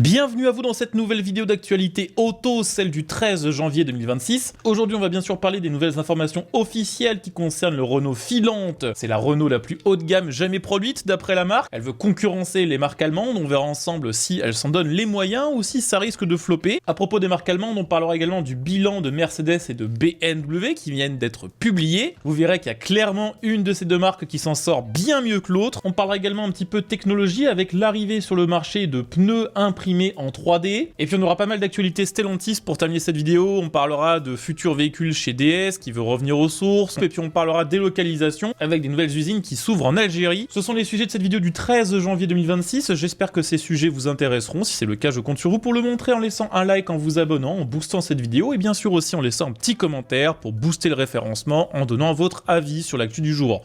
Bienvenue à vous dans cette nouvelle vidéo d'actualité auto, celle du 13 janvier 2026. Aujourd'hui, on va bien sûr parler des nouvelles informations officielles qui concernent le Renault Filante. C'est la Renault la plus haut de gamme jamais produite d'après la marque. Elle veut concurrencer les marques allemandes, on verra ensemble si elle s'en donne les moyens ou si ça risque de flopper. À propos des marques allemandes, on parlera également du bilan de Mercedes et de BMW qui viennent d'être publiés. Vous verrez qu'il y a clairement une de ces deux marques qui s'en sort bien mieux que l'autre. On parlera également un petit peu technologie avec l'arrivée sur le marché de pneus imprimés en 3D. Et puis on aura pas mal d'actualités Stellantis pour terminer cette vidéo. On parlera de futurs véhicules chez DS qui veut revenir aux sources. Et puis on parlera délocalisation avec des nouvelles usines qui s'ouvrent en Algérie. Ce sont les sujets de cette vidéo du 13 janvier 2026. J'espère que ces sujets vous intéresseront. Si c'est le cas, je compte sur vous pour le montrer en laissant un like, en vous abonnant, en boostant cette vidéo et bien sûr aussi en laissant un petit commentaire pour booster le référencement en donnant votre avis sur l'actu du jour.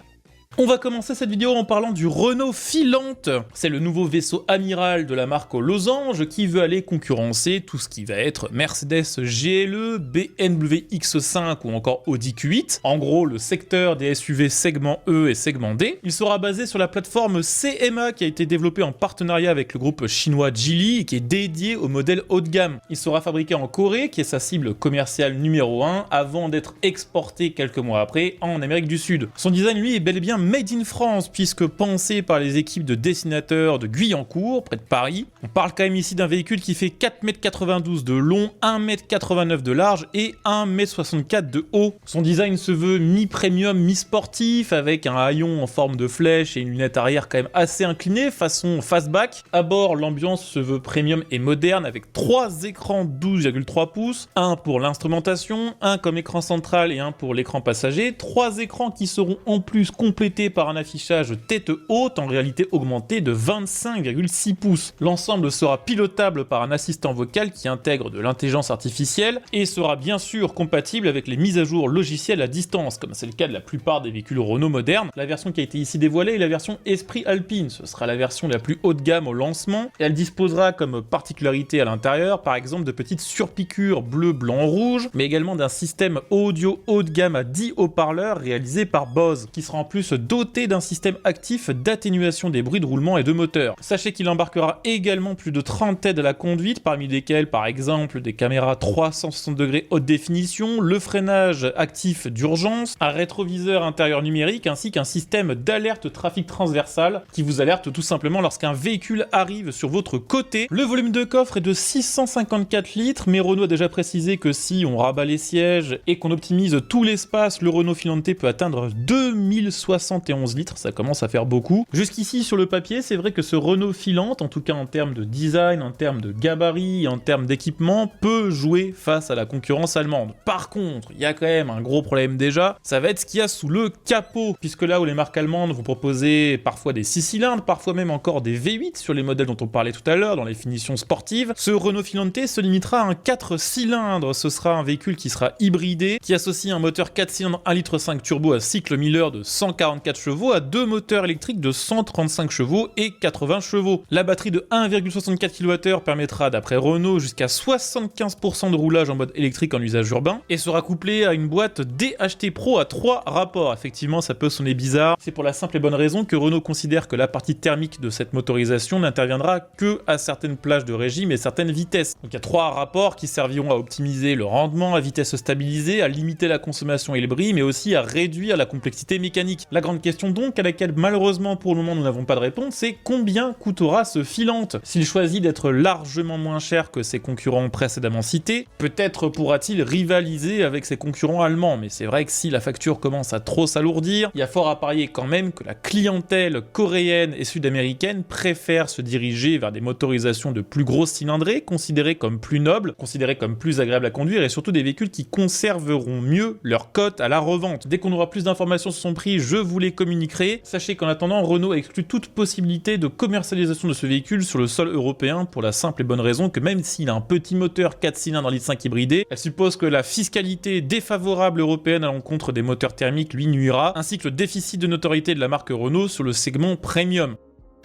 On va commencer cette vidéo en parlant du Renault Filante. C'est le nouveau vaisseau amiral de la marque aux losanges qui veut aller concurrencer tout ce qui va être Mercedes GLE, BMW X5 ou encore Audi Q8. En gros, le secteur des SUV segment E et segment D. Il sera basé sur la plateforme CMA qui a été développée en partenariat avec le groupe chinois Geely et qui est dédié au modèle haut de gamme. Il sera fabriqué en Corée, qui est sa cible commerciale numéro 1, avant d'être exporté quelques mois après en Amérique du Sud. Son design, lui, est bel et bien made in France, puisque pensé par les équipes de dessinateurs de Guyancourt, près de Paris. On parle quand même ici d'un véhicule qui fait 4,92 m de long, 1,89 m de large et 1,64 m de haut. Son design se veut mi-premium, mi-sportif, avec un haillon en forme de flèche et une lunette arrière quand même assez inclinée, façon fastback. À bord, l'ambiance se veut premium et moderne, avec 3 écrans 12,3 pouces, un pour l'instrumentation, un comme écran central et un pour l'écran passager. 3 écrans qui seront en plus complétés par un affichage tête haute en réalité augmentée de 25,6 pouces. L'ensemble sera pilotable par un assistant vocal qui intègre de l'intelligence artificielle et sera bien sûr compatible avec les mises à jour logicielles à distance, comme c'est le cas de la plupart des véhicules Renault modernes. La version qui a été ici dévoilée est la version Esprit Alpine. Ce sera la version la plus haut de gamme au lancement et elle disposera comme particularité à l'intérieur par exemple de petites surpiqûres bleu, blanc, rouge, mais également d'un système audio haut de gamme à 10 haut-parleurs réalisé par Bose, qui sera en plus doté d'un système actif d'atténuation des bruits de roulement et de moteur. Sachez qu'il embarquera également plus de 30 aides à la conduite, parmi lesquelles par exemple des caméras 360 degrés haute définition, le freinage actif d'urgence, un rétroviseur intérieur numérique ainsi qu'un système d'alerte trafic transversal qui vous alerte tout simplement lorsqu'un véhicule arrive sur votre côté. Le volume de coffre est de 654 litres, mais Renault a déjà précisé que si on rabat les sièges et qu'on optimise tout l'espace, le Renault Filante peut atteindre 2071 litres, ça commence à faire beaucoup. Jusqu'ici sur le papier, c'est vrai que ce Renault Filante, en tout cas en termes de design, en termes de gabarit, en termes d'équipement, peut jouer face à la concurrence allemande. Par contre, il y a quand même un gros problème déjà, ça va être ce qu'il y a sous le capot, puisque là où les marques allemandes vont proposer parfois des 6 cylindres, parfois même encore des V8 sur les modèles dont on parlait tout à l'heure, dans les finitions sportives, ce Renault Filante se limitera à un 4 cylindres. Ce sera un véhicule qui sera hybridé, qui associe un moteur 4 cylindres 1,5 litre turbo à cycle Miller de 144 chevaux à 2 moteurs électriques de 135 chevaux et 80 chevaux. La batterie de 1,64 kWh permettra d'après Renault jusqu'à 75% de roulage en mode électrique en usage urbain et sera couplée à une boîte DHT Pro à 3 rapports. Effectivement, ça peut sonner bizarre. C'est pour la simple et bonne raison que Renault considère que la partie thermique de cette motorisation n'interviendra que à certaines plages de régime et certaines vitesses. Donc il y a 3 rapports qui serviront à optimiser le rendement à vitesse stabilisée, à limiter la consommation et le bruit, mais aussi à réduire la complexité mécanique. La grande question donc à laquelle malheureusement pour le moment nous n'avons pas de réponse, c'est combien coûtera ce Filante? S'il choisit d'être largement moins cher que ses concurrents précédemment cités, peut-être pourra-t-il rivaliser avec ses concurrents allemands, mais c'est vrai que si la facture commence à trop s'alourdir, il y a fort à parier quand même que la clientèle coréenne et sud-américaine préfère se diriger vers des motorisations de plus grosse cylindrée, considérées comme plus nobles, considérées comme plus agréables à conduire et surtout des véhicules qui conserveront mieux leur cote à la revente. Dès qu'on aura plus d'informations sur son prix, je vous les communiquerai. Sachez qu'en attendant, Renault exclut toute possibilité de commercialisation de ce véhicule sur le sol européen pour la simple et bonne raison que même s'il a un petit moteur 4 cylindres 1,5 litre hybridé, elle suppose que la fiscalité défavorable européenne à l'encontre des moteurs thermiques lui nuira, ainsi que le déficit de notoriété de la marque Renault sur le segment premium.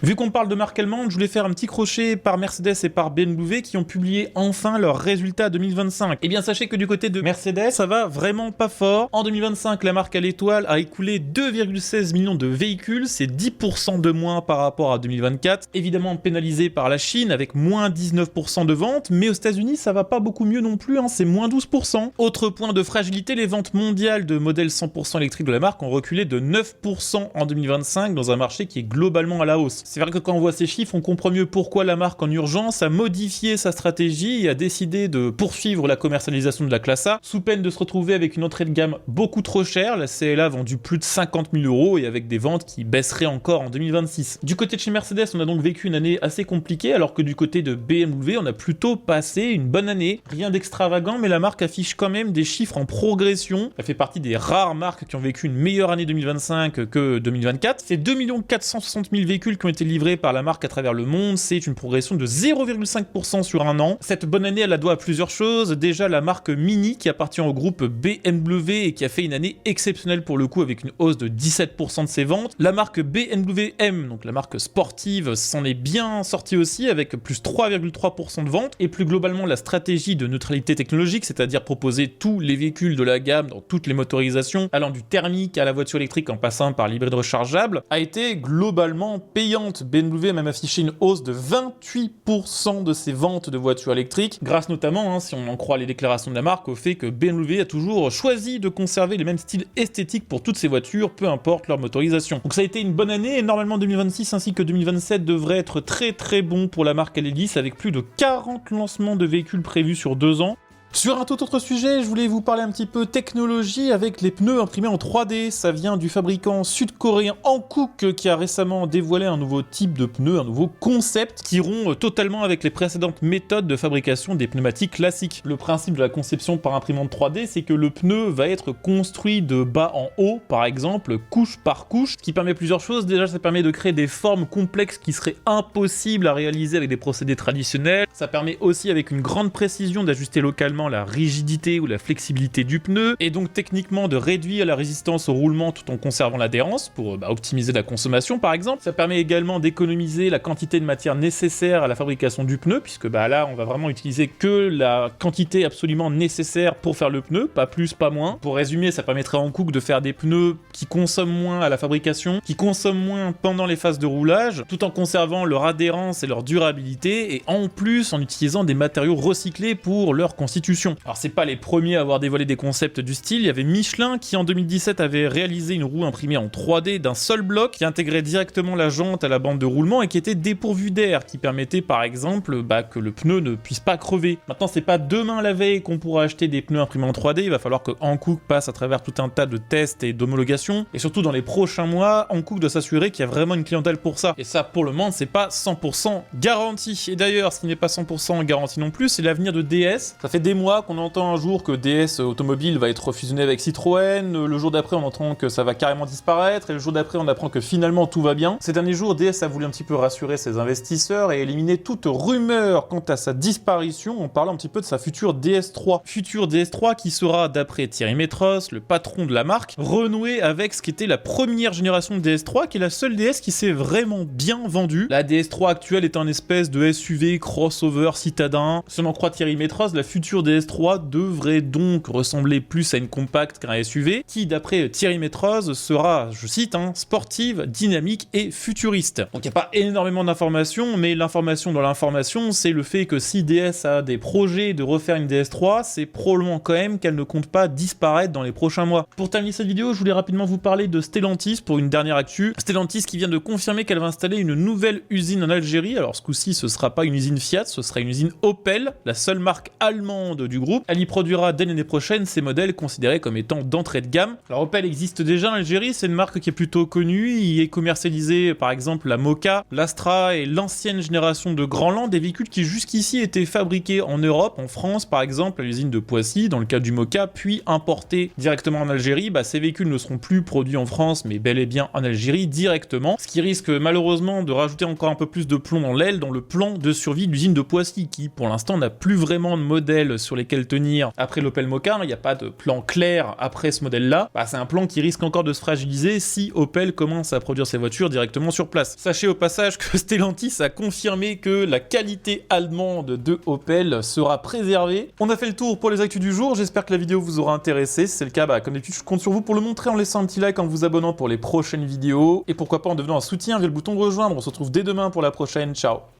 Vu qu'on parle de marque allemande, je voulais faire un petit crochet par Mercedes et par BMW qui ont publié enfin leurs résultats 2025. Et bien sachez que du côté de Mercedes, ça va vraiment pas fort. En 2025, la marque à l'étoile a écoulé 2,16 millions de véhicules, c'est 10% de moins par rapport à 2024. Évidemment pénalisé par la Chine avec moins 19% de ventes, mais aux États-Unis ça va pas beaucoup mieux non plus, c'est moins 12%. Autre point de fragilité, les ventes mondiales de modèles 100% électriques de la marque ont reculé de 9% en 2025 dans un marché qui est globalement à la hausse. C'est vrai que quand on voit ces chiffres, on comprend mieux pourquoi la marque en urgence a modifié sa stratégie et a décidé de poursuivre la commercialisation de la classe A, sous peine de se retrouver avec une entrée de gamme beaucoup trop chère, la CLA vendue plus de 50 000 € et avec des ventes qui baisseraient encore en 2026. Du côté de chez Mercedes, on a donc vécu une année assez compliquée, alors que du côté de BMW, on a plutôt passé une bonne année. Rien d'extravagant, mais la marque affiche quand même des chiffres en progression. Elle fait partie des rares marques qui ont vécu une meilleure année 2025 que 2024. C'est 2 460 000 véhicules qui ont été livrés par la marque à travers le monde, c'est une progression de 0,5% sur un an. Cette bonne année, elle la doit à plusieurs choses. Déjà, la marque Mini qui appartient au groupe BMW et qui a fait une année exceptionnelle pour le coup avec une hausse de 17% de ses ventes. La marque BMW M, donc la marque sportive, s'en est bien sortie aussi avec plus 3,3% de ventes. Et plus globalement, la stratégie de neutralité technologique, c'est-à-dire proposer tous les véhicules de la gamme dans toutes les motorisations, allant du thermique à la voiture électrique en passant par l'hybride rechargeable, a été globalement payante. BMW a même affiché une hausse de 28% de ses ventes de voitures électriques, grâce notamment, si on en croit les déclarations de la marque, au fait que BMW a toujours choisi de conserver les mêmes styles esthétiques pour toutes ses voitures, peu importe leur motorisation. Donc ça a été une bonne année et normalement 2026 ainsi que 2027 devraient être très bon pour la marque Enedis avec plus de 40 lancements de véhicules prévus sur 2 ans. Sur un tout autre sujet, je voulais vous parler un petit peu technologie avec les pneus imprimés en 3D. Ça vient du fabricant sud-coréen Hankook qui a récemment dévoilé un nouveau type de pneu, un nouveau concept qui rompt totalement avec les précédentes méthodes de fabrication des pneumatiques classiques. Le principe de la conception par imprimante 3D, c'est que le pneu va être construit de bas en haut, par exemple, couche par couche, ce qui permet plusieurs choses. Déjà, ça permet de créer des formes complexes qui seraient impossibles à réaliser avec des procédés traditionnels. Ça permet aussi, avec une grande précision, d'ajuster localement la rigidité ou la flexibilité du pneu, et donc techniquement de réduire la résistance au roulement tout en conservant l'adhérence pour optimiser la consommation par exemple. Ça permet également d'économiser la quantité de matière nécessaire à la fabrication du pneu, puisque là on va vraiment utiliser que la quantité absolument nécessaire pour faire le pneu, pas plus, pas moins. Pour résumer, ça permettrait à Hankook de faire des pneus qui consomment moins à la fabrication, qui consomment moins pendant les phases de roulage, tout en conservant leur adhérence et leur durabilité, et en plus en utilisant des matériaux recyclés pour leur constitution. Alors c'est pas les premiers à avoir dévoilé des concepts du style, il y avait Michelin qui en 2017 avait réalisé une roue imprimée en 3D d'un seul bloc qui intégrait directement la jante à la bande de roulement et qui était dépourvue d'air, qui permettait par exemple que le pneu ne puisse pas crever. Maintenant c'est pas demain la veille qu'on pourra acheter des pneus imprimés en 3D, il va falloir que Hankook passe à travers tout un tas de tests et d'homologations, et surtout dans les prochains mois, Hankook doit s'assurer qu'il y a vraiment une clientèle pour ça. Et ça pour le moment c'est pas 100% garanti. Et d'ailleurs ce qui n'est pas 100% garanti non plus, c'est l'avenir de DS. Ça fait des mois qu'on entend un jour que DS Automobile va être fusionné avec Citroën, le jour d'après on entend que ça va carrément disparaître, et le jour d'après on apprend que finalement tout va bien. Ces derniers jours, DS a voulu un petit peu rassurer ses investisseurs et éliminer toute rumeur quant à sa disparition en parlant un petit peu de sa future DS3. Future DS3 qui sera, d'après Thierry Métros, le patron de la marque, renouée avec ce qui était la première génération de DS3, qui est la seule DS qui s'est vraiment bien vendue. La DS3 actuelle est un espèce de SUV crossover citadin. Si on en croit Thierry Métros, la future DS3 devrait donc ressembler plus à une compacte qu'un SUV, qui d'après Thierry Métros sera, je cite, sportive, dynamique et futuriste. Donc il n'y a pas énormément d'informations, mais l'information dans l'information, c'est le fait que si DS a des projets de refaire une DS3, c'est probablement quand même qu'elle ne compte pas disparaître dans les prochains mois. Pour terminer cette vidéo, je voulais rapidement vous parler de Stellantis pour une dernière actu. Stellantis qui vient de confirmer qu'elle va installer une nouvelle usine en Algérie. Alors ce coup-ci, ce sera pas une usine Fiat, ce sera une usine Opel, la seule marque allemande du groupe. Elle y produira dès l'année prochaine ces modèles considérés comme étant d'entrée de gamme. Alors Opel existe déjà en Algérie, c'est une marque qui est plutôt connue, il y est commercialisé par exemple la Moka, l'Astra et l'ancienne génération de Grandland, des véhicules qui jusqu'ici étaient fabriqués en Europe, en France par exemple à l'usine de Poissy dans le cas du Moka, puis importés directement en Algérie. Ces véhicules ne seront plus produits en France mais bel et bien en Algérie directement, ce qui risque malheureusement de rajouter encore un peu plus de plomb dans l'aile dans le plan de survie de l'usine de Poissy qui pour l'instant n'a plus vraiment de modèle sur sur lesquels tenir après l'Opel Mokka, il n'y a pas de plan clair après ce modèle-là, c'est un plan qui risque encore de se fragiliser si Opel commence à produire ses voitures directement sur place. Sachez au passage que Stellantis a confirmé que la qualité allemande de Opel sera préservée. On a fait le tour pour les actus du jour, j'espère que la vidéo vous aura intéressé. Si c'est le cas, comme d'habitude, je compte sur vous pour le montrer en laissant un petit like, en vous abonnant pour les prochaines vidéos, et pourquoi pas en devenant un soutien via le bouton rejoindre. On se retrouve dès demain pour la prochaine, ciao.